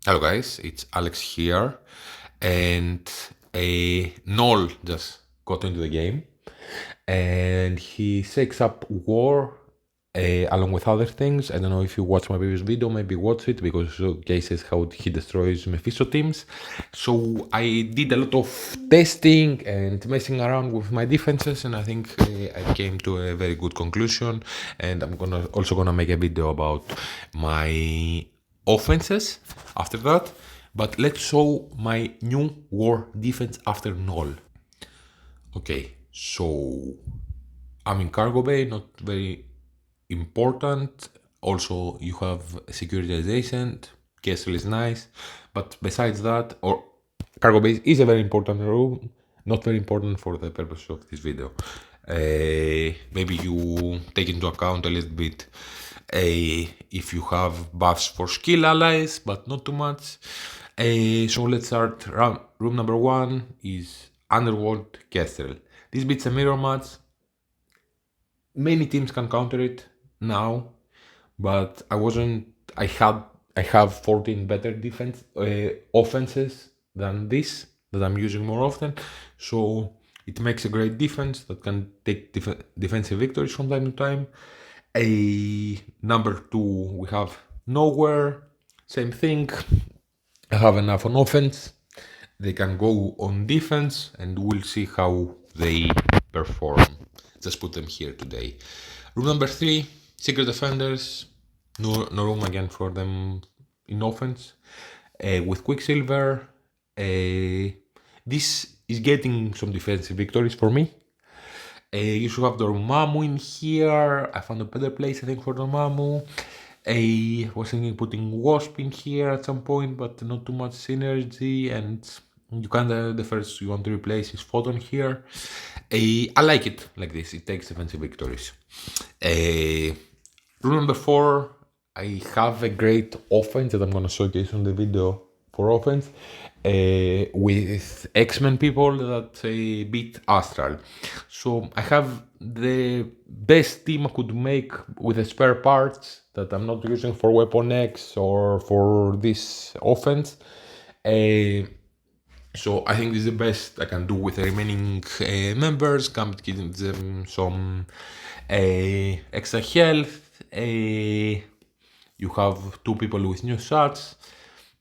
Hello guys, it's Alex here, and Noel just got into the game, and he takes up war along with other things. I don't know if you watched my previous video, maybe watch it because it showcases how he destroys Mephisto teams. So I did a lot of testing and messing around with my defenses, and I think I came to a very good conclusion. And I'm also gonna make a video about my offenses after that. But let's show my new war defense after null. Okay, so I'm in cargo bay, not very important. Also, you have security adjacent. Castle is nice, but besides that, or cargo base is a very important room, not very important for the purpose of this video. Maybe you take into account a little bit if you have buffs for skill allies, but not too much. So let's start. Room number one is Underworld Castle. This beats a mirror match. Many teams can counter it now, but I have 14 better defense offenses than this that I'm using more often. So it makes a great defense that can take defensive victories from time to time. Number two, we have Nowhere. Same thing. I have enough on offense. They can go on defense, and we'll see how they perform. Just put them here today. Room number three, Secret Defenders. No room again for them in offense. With Quicksilver, this is getting some defensive victories for me. You should have Dormammu in here. I found a better place, I think, for Dormammu. I was thinking putting Wasp in here at some point, but not too much synergy. And you can the first you want to replace is Photon here. I like it like this. It takes defensive victories. Rule number four, I have a great offense that I'm going to showcase on the video for offense with X-Men people that beat Astral. So I have the best team I could make with the spare parts that I'm not using for Weapon X or for this offense. So I think this is the best I can do with the remaining members. Come give them some extra health. You have two people with new shots.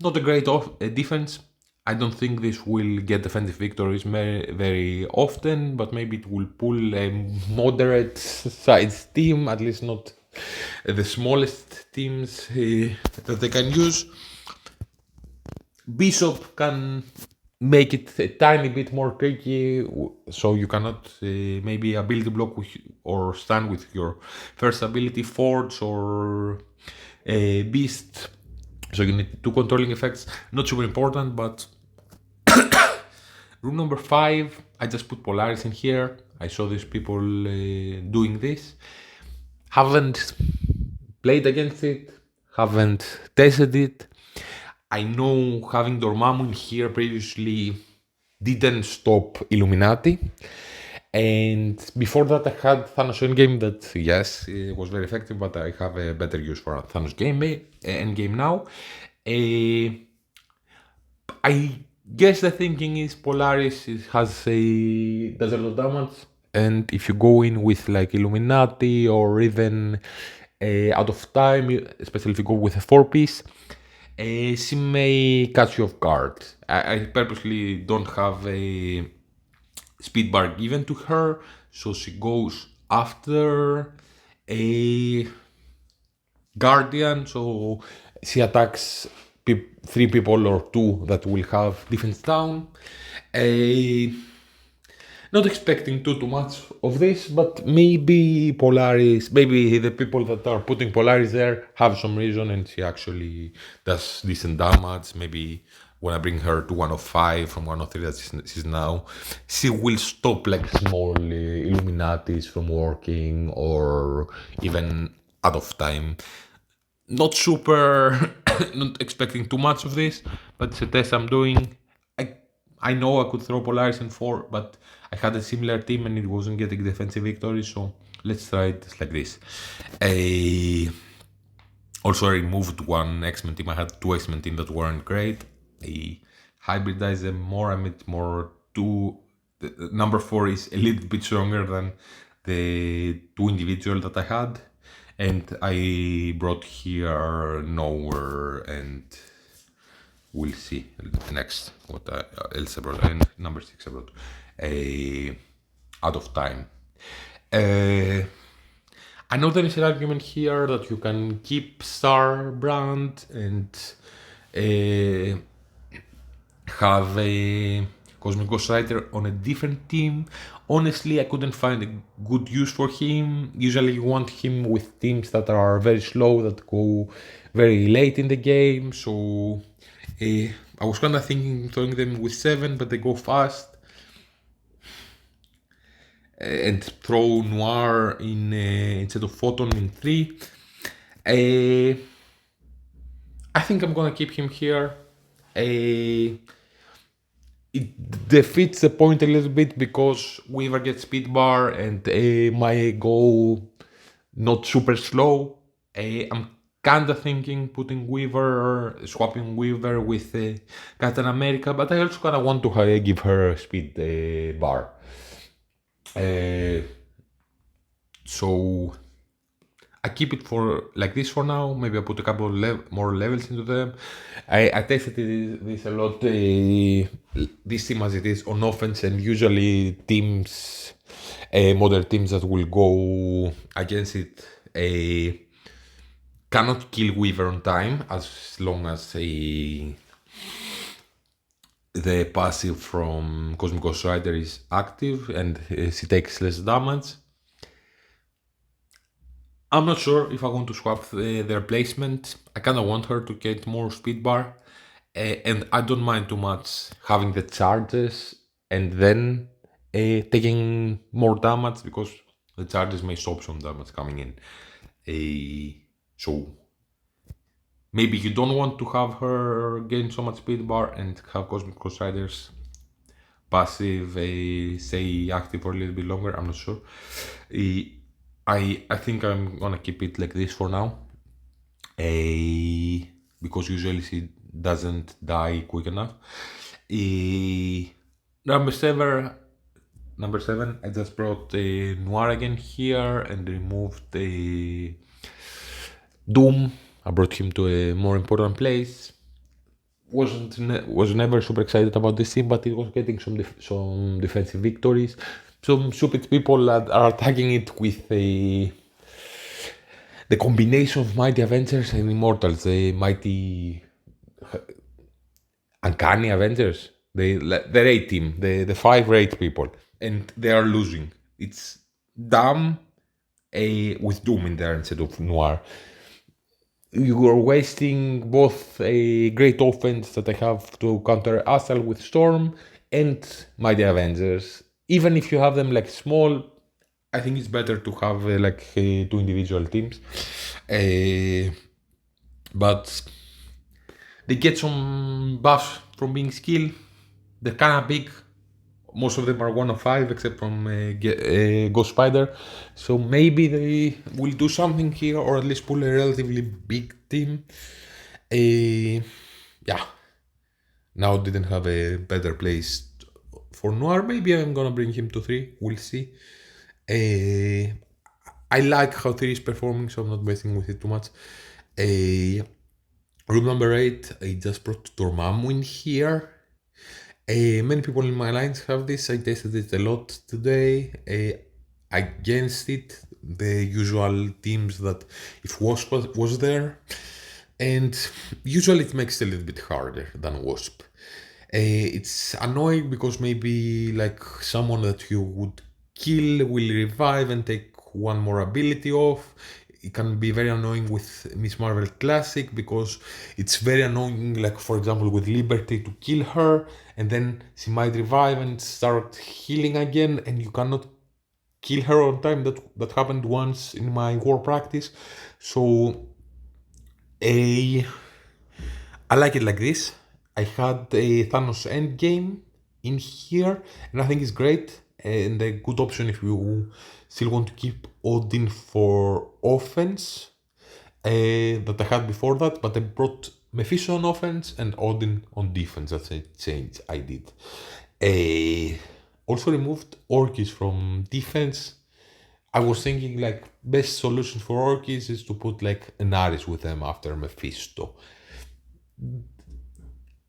Not a great defense. I don't think this will get defensive victories very often, but maybe it will pull a moderate size team, at least not the smallest teams that they can use. Bishop can make it a tiny bit more tricky, so you cannot maybe ability block or stand with your first ability, Forge or Beast. So you need two controlling effects. Not super important, but room number five, I just put Polaris in here. I saw these people doing this. Haven't played against it, haven't tested it. I know having Dormammu in here previously didn't stop Illuminati. And before that, I had Thanos Endgame that, yes, it was very effective, but I have a better use for Thanos Endgame now. I guess the thinking is Polaris does a lot of damage, and if you go in with like Illuminati or even out of time, especially if you go with a 4-piece, she may catch you off guard. I purposely don't have a speed bar given to her, so she goes after a Guardian, so she attacks three people or two that will have defense down. Not expecting too much of this, but maybe Polaris, maybe the people that are putting Polaris there have some reason and she actually does decent damage. Maybe when I bring her to 105 from 103 that she's now, she will stop like small Illuminatis from working or even out of time. Not super, not expecting too much of this, but it's a test I'm doing. I know I could throw Polaris in 4, but I had a similar team and it wasn't getting defensive victories, so let's try it like this. Also, I removed one X-Men team. I had two X-Men teams that weren't great. I hybridized them more. I made more two. The number 4 is a little bit stronger than the two individual that I had. And I brought here Nowhere, and we'll see next what else I brought. And number 6 I brought a Out of Time. I know there is an argument here that you can keep Star Brand and have a Cosmic Ghost Rider on a different team. Honestly, I couldn't find a good use for him. Usually you want him with teams that are very slow, that go very late in the game. So I was kind of thinking throwing them with 7, but they go fast. And throw Noir in instead of Photon in 3. I think I'm gonna keep him here. It defeats the point a little bit because Weaver gets speed bar and might go not super slow. I'm kinda thinking putting Weaver, swapping Weaver with Captain America, but I also kinda want to give her a speed bar. So I keep it for like this for now. Maybe I put a couple more levels into them. I tested this a lot. This team as it is on offense, and usually teams, modern teams that will go against it, cannot kill Weaver on time as long as the passive from Cosmic Ghost Rider is active and she takes less damage. I'm not sure if I want to swap their placement. I kind of want her to get more speed bar, and I don't mind too much having the charges and then taking more damage because the charges may stop some damage coming in. So maybe you don't want to have her gain so much speed bar and have Cosmic Ghost Riders passive stay active for a little bit longer. I'm not sure. I think I'm gonna keep it like this for now, because usually she doesn't die quick enough. Number seven, I just brought Noir again here and removed Doom. I brought him to a more important place. Was never super excited about this team, but it was getting some defensive victories. Some stupid people that are attacking it with the combination of Mighty Avengers and Immortals, the Mighty Uncanny Avengers, the raid team, the 5 raid people, and they are losing. It's dumb with Doom in there instead of Noir. You are wasting both a great offense that I have to counter Astral with Storm and Mighty Avengers. Even if you have them like small, I think it's better to have two individual teams. But they get some buffs from being skilled. They're kind of big. Most of them are 1 of 5 except from Ghost Spider. So maybe they will do something here or at least pull a relatively big team. Yeah. Now didn't have a better place for Noir. Maybe I'm gonna bring him to 3. We'll see. I like how 3 is performing, so I'm not messing with it too much. Room number 8, I just brought Dormammu in here. Many people in my lines have this. I tested it a lot today. Against it, the usual teams that if Wasp was there, and usually it makes it a little bit harder than Wasp. It's annoying because maybe like someone that you would kill will revive and take one more ability off. It can be very annoying with Miss Marvel Classic because it's very annoying, like for example with Liberty, to kill her and then she might revive and start healing again and you cannot kill her on time. That happened once in my war practice. So I like it like this. I had a Thanos Endgame in here and I think it's great and a good option if you still want to keep Odin for offense. that I had before that, but I brought Mephisto on offense and Odin on defense. That's a change I did. Also removed Orkis from defense. I was thinking like best solution for Orkis is to put like an Ares with them after Mephisto.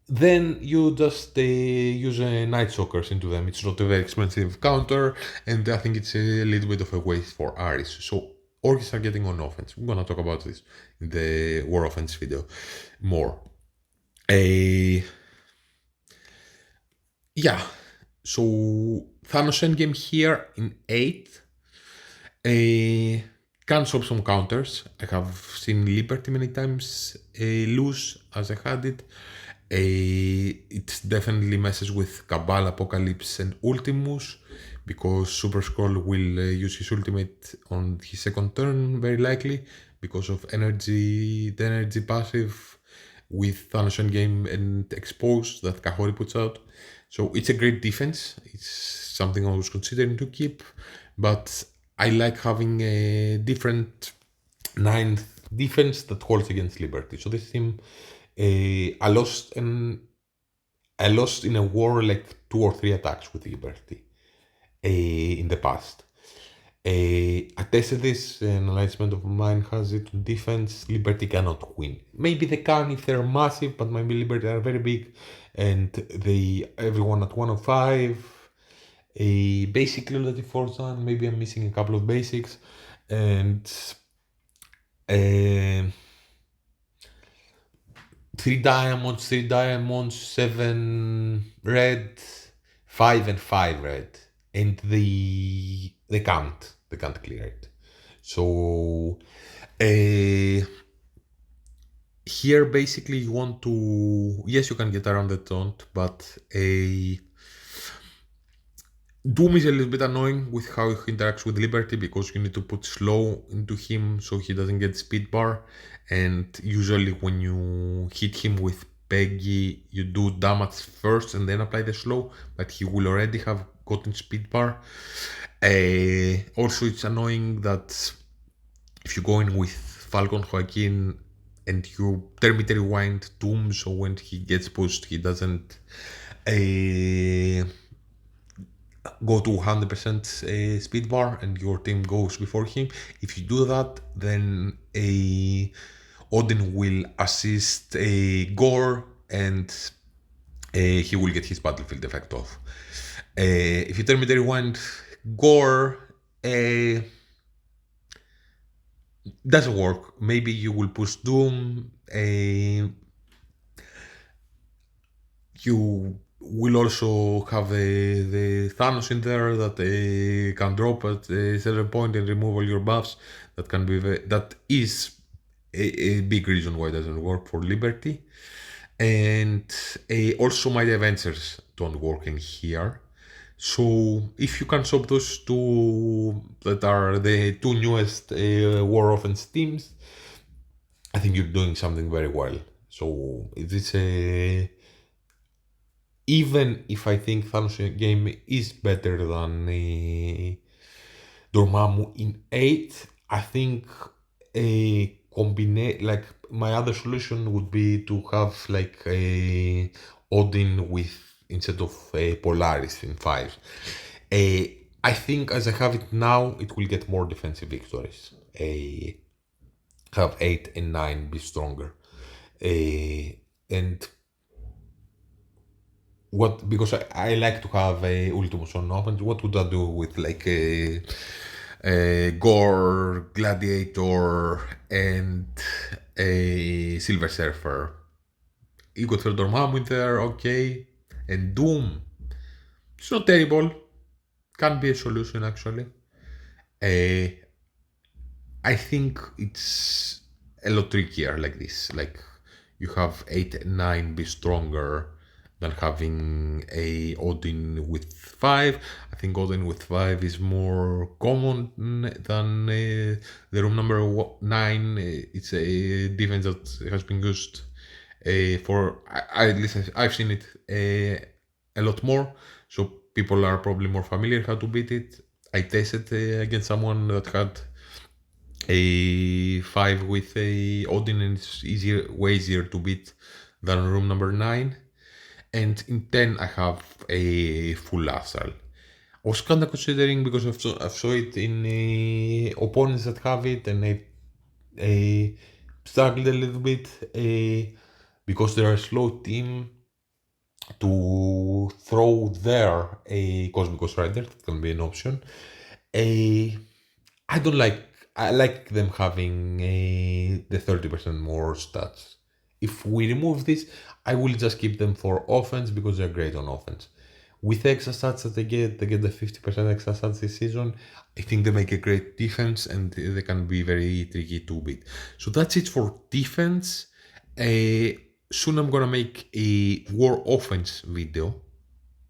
Then you just use a Night Stalkers into them. It's not a very expensive counter, and I think it's a little bit of a waste for Ares. So Orcs are getting on offense. We're gonna talk about this in the War Offense video more. Yeah, so Thanos Endgame here in 8. Can stop some counters. I have seen Liberty many times lose as I had it. It definitely messes with Cabal, Apocalypse, and Ultimus because Super Scroll will use his ultimate on his second turn, very likely, because of the energy passive with Thanos Endgame and Expose that Kahori puts out. So it's a great defense. It's something I was considering to keep, but I like having a different 9th defense that holds against Liberty. So this team, I lost in a war like 2 or 3 attacks with Liberty in the past. I tested this, an alignment of mine has it on defense. Liberty cannot win. Maybe they can if they're massive, but maybe Liberty are very big and everyone at 105. Basically already Forza, maybe I'm missing a couple of basics, and 3 diamonds, 7 red, 5 and 5 red, and they can't clear it. So here basically you want to, yes, you can get around the taunt, but Doom is a little bit annoying with how he interacts with Liberty because you need to put slow into him so he doesn't get speed bar, and usually when you hit him with Peggy you do damage first and then apply the slow, but he will already have gotten speed bar. Also it's annoying that if you go in with Falcon Joaquin and you Termite Rewind Doom, so when he gets pushed he doesn't go to 100% speed bar and your team goes before him. If you do that, then Odin will assist Gore and he will get his battlefield effect off. If you tell me to rewind Gore, doesn't work. Maybe you will push Doom. You will also have the Thanos in there that can drop at a certain point and remove all your buffs. That is a big reason why it doesn't work for Liberty. And also my Avengers don't work in here. So if you can stop those two that are the 2 newest War Offense teams, I think you're doing something very well. So it's even if I think Thanos game is better than Dormammu in 8, I think a like my other solution would be to have like a Odin with instead of Polaris in 5. I think as I have it now, it will get more defensive victories. Have 8 and 9 be stronger. And what, because I like to have a Ultimus on offense, what would I do with like a Gore, Gladiator, and a Silver Surfer? You got Dormammu in there, okay, and Doom. It's not terrible. Can be a solution actually. I think it's a lot trickier like this. Like you have 8 and 9 be stronger than having a Odin with 5. I think Odin with 5 is more common than the room number 9. It's a defense that has been used for, at least I've seen it a lot more. So people are probably more familiar how to beat it. I tested against someone that had a 5 with a Odin, and it's way easier to beat than room number 9. And in 10 I have a full Astral. I was kinda considering, because I've saw it in opponents that have it, and I struggled a little bit because they're a slow team to throw there a Cosmic Ghost Rider. That can be an option. A I don't like. I like them having the 30% more stats. If we remove this, I will just keep them for offense because they're great on offense. With the extra stats that they get the 50% extra stats this season. I think they make a great defense, and they can be very tricky to beat. So that's it for defense. Soon I'm gonna make a war offense video